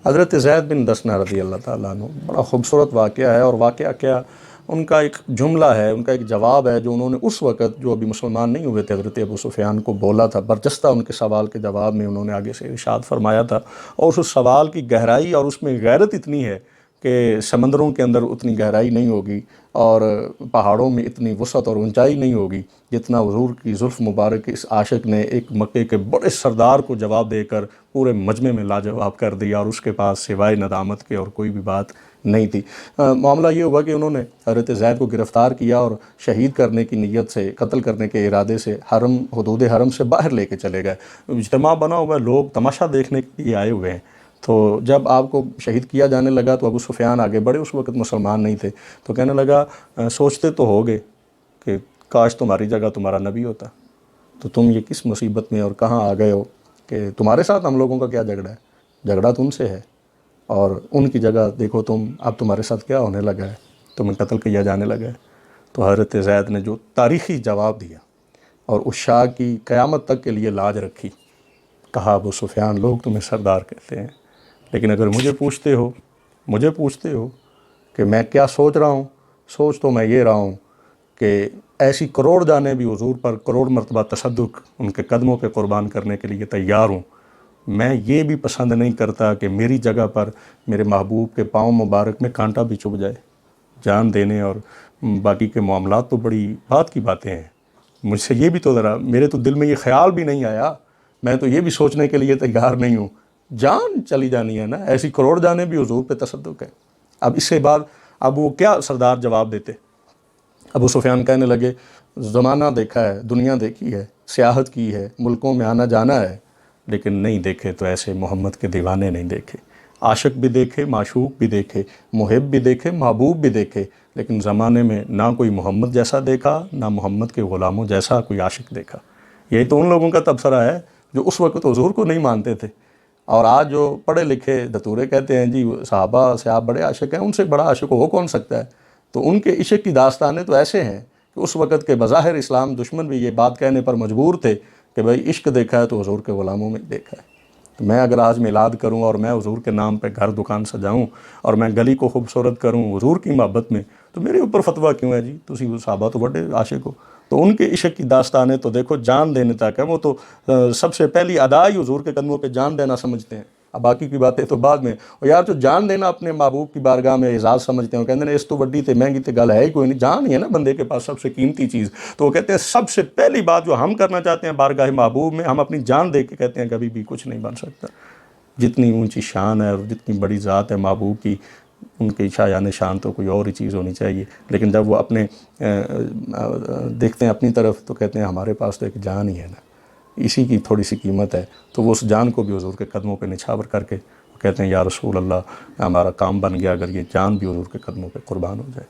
حضرت زید بن دسنہ رضی اللہ تعالیٰ عنہ بڑا خوبصورت واقعہ ہے، اور واقعہ کیا، ان کا ایک جملہ ہے، ان کا ایک جواب ہے جو انہوں نے اس وقت، جو ابھی مسلمان نہیں ہوئے تھے، حضرت ابو سفیان کو بولا تھا، برجستہ ان کے سوال کے جواب میں انہوں نے آگے سے ارشاد فرمایا تھا، اور اس سوال کی گہرائی اور اس میں غیرت اتنی ہے کہ سمندروں کے اندر اتنی گہرائی نہیں ہوگی اور پہاڑوں میں اتنی وسعت اور اونچائی نہیں ہوگی جتنا حضور کی زلف مبارک اس عاشق نے ایک مکے کے بڑے سردار کو جواب دے کر پورے مجمع میں لاجواب کر دیا، اور اس کے پاس سوائے ندامت کے اور کوئی بھی بات نہیں تھی۔ معاملہ یہ ہوا کہ انہوں نے حضرت زید کو گرفتار کیا اور شہید کرنے کی نیت سے، قتل کرنے کے ارادے سے حرم، حدود حرم سے باہر لے کے چلے گئے۔ اجتماع بنا ہوا ہے، لوگ تماشا دیکھنے کے لیے آئے ہوئے ہیں۔ تو جب آپ کو شہید کیا جانے لگا تو ابو سفیان آگے بڑے، اس وقت مسلمان نہیں تھے، تو کہنے لگا سوچتے تو ہوگے کہ کاش تمہاری جگہ تمہارا نبی ہوتا، تو تم یہ کس مصیبت میں اور کہاں آ گئے ہو کہ تمہارے ساتھ ہم لوگوں کا کیا جھگڑا ہے، جھگڑا تم سے ہے، اور ان کی جگہ دیکھو تم، اب تمہارے ساتھ کیا ہونے لگا ہے، تمہیں قتل کیا جانے لگا ہے۔ تو حضرت زید نے جو تاریخی جواب دیا اور اس شاہ کی قیامت تک کے لیے لاج رکھی، کہا ابو سفیان لوگ تمہیں سردار کہتے ہیں، لیکن اگر مجھے پوچھتے ہو کہ میں کیا سوچ رہا ہوں، سوچ تو میں یہ رہا ہوں کہ ایسی کروڑ جانیں بھی حضور پر کروڑ مرتبہ تصدق ان کے قدموں پہ قربان کرنے کے لیے تیار ہوں۔ میں یہ بھی پسند نہیں کرتا کہ میری جگہ پر میرے محبوب کے پاؤں مبارک میں کانٹا بھی چبھ جائے۔ جان دینے اور باقی کے معاملات تو بڑی بات کی باتیں ہیں، مجھ سے یہ بھی تو ذرا، میرے تو دل میں یہ خیال بھی نہیں آیا، میں تو یہ بھی سوچنے کے لیے تیار نہیں ہوں، جان چلی جانی ہے نا، ایسی کروڑ جانیں بھی حضور پہ تصدق ہے۔ اب اس سے بعد اب وہ کیا سردار جواب دیتے؟ ابو سفیان کہنے لگے زمانہ دیکھا ہے، دنیا دیکھی ہے، سیاحت کی ہے، ملکوں میں آنا جانا ہے، لیکن نہیں دیکھے تو ایسے محمد کے دیوانے نہیں دیکھے۔ عاشق بھی دیکھے، معشوق بھی دیکھے، محب بھی دیکھے، محبوب بھی دیکھے، لیکن زمانے میں نہ کوئی محمد جیسا دیکھا، نہ محمد کے غلاموں جیسا کوئی عاشق دیکھا۔ یہی تو ان لوگوں کا تبصرہ ہے جو اس وقت حضور کو نہیں مانتے تھے، اور آج جو پڑھے لکھے دھتورے کہتے ہیں جی صحابہ سے آپ بڑے عاشق ہیں، ان سے بڑا عاشق ہو کون سکتا ہے؟ تو ان کے عشق کی داستانیں تو ایسے ہیں کہ اس وقت کے بظاہر اسلام دشمن بھی یہ بات کہنے پر مجبور تھے کہ بھائی عشق دیکھا ہے تو حضور کے غلاموں میں دیکھا ہے۔ تو میں اگر آج میلاد کروں اور میں حضور کے نام پہ گھر دکان سجاؤں اور میں گلی کو خوبصورت کروں حضور کی محبت میں، تو میرے اوپر فتویٰ کیوں ہے جی؟ تسی صحابہ تو بڑے عاشق ہو۔ تو ان کے عشق کی داستانیں تو دیکھو جان دینے تک ہے، وہ تو سب سے پہلی ادا ہی حضور کے قدموں پہ جان دینا سمجھتے ہیں، اب باقی کی باتیں تو بعد میں۔ اور یار جو جان دینا اپنے محبوب کی بارگاہ میں اعزاز سمجھتے ہیں، وہ کہتے ہیں اس تو بڑی تے مہنگی تے گل ہے ہی کوئی نہیں، جان ہی ہے نا بندے کے پاس سب سے قیمتی چیز۔ تو وہ کہتے ہیں سب سے پہلی بات جو ہم کرنا چاہتے ہیں بارگاہ محبوب میں، ہم اپنی جان دے کے کہتے ہیں کبھی بھی کچھ نہیں بن سکتا۔ جتنی اونچی شان ہے اور جتنی بڑی ذات ہے محبوب کی، ان کی شایان شان تو کوئی اور ہی چیز ہونی چاہیے، لیکن جب وہ اپنے دیکھتے ہیں اپنی طرف تو کہتے ہیں ہمارے پاس تو ایک جان ہی ہے نا، اسی کی تھوڑی سی قیمت ہے۔ تو وہ اس جان کو بھی حضور کے قدموں پہ نچھاور کر کے کہتے ہیں یا رسول اللہ ہمارا کام بن گیا اگر یہ جان بھی حضور کے قدموں پہ قربان ہو جائے۔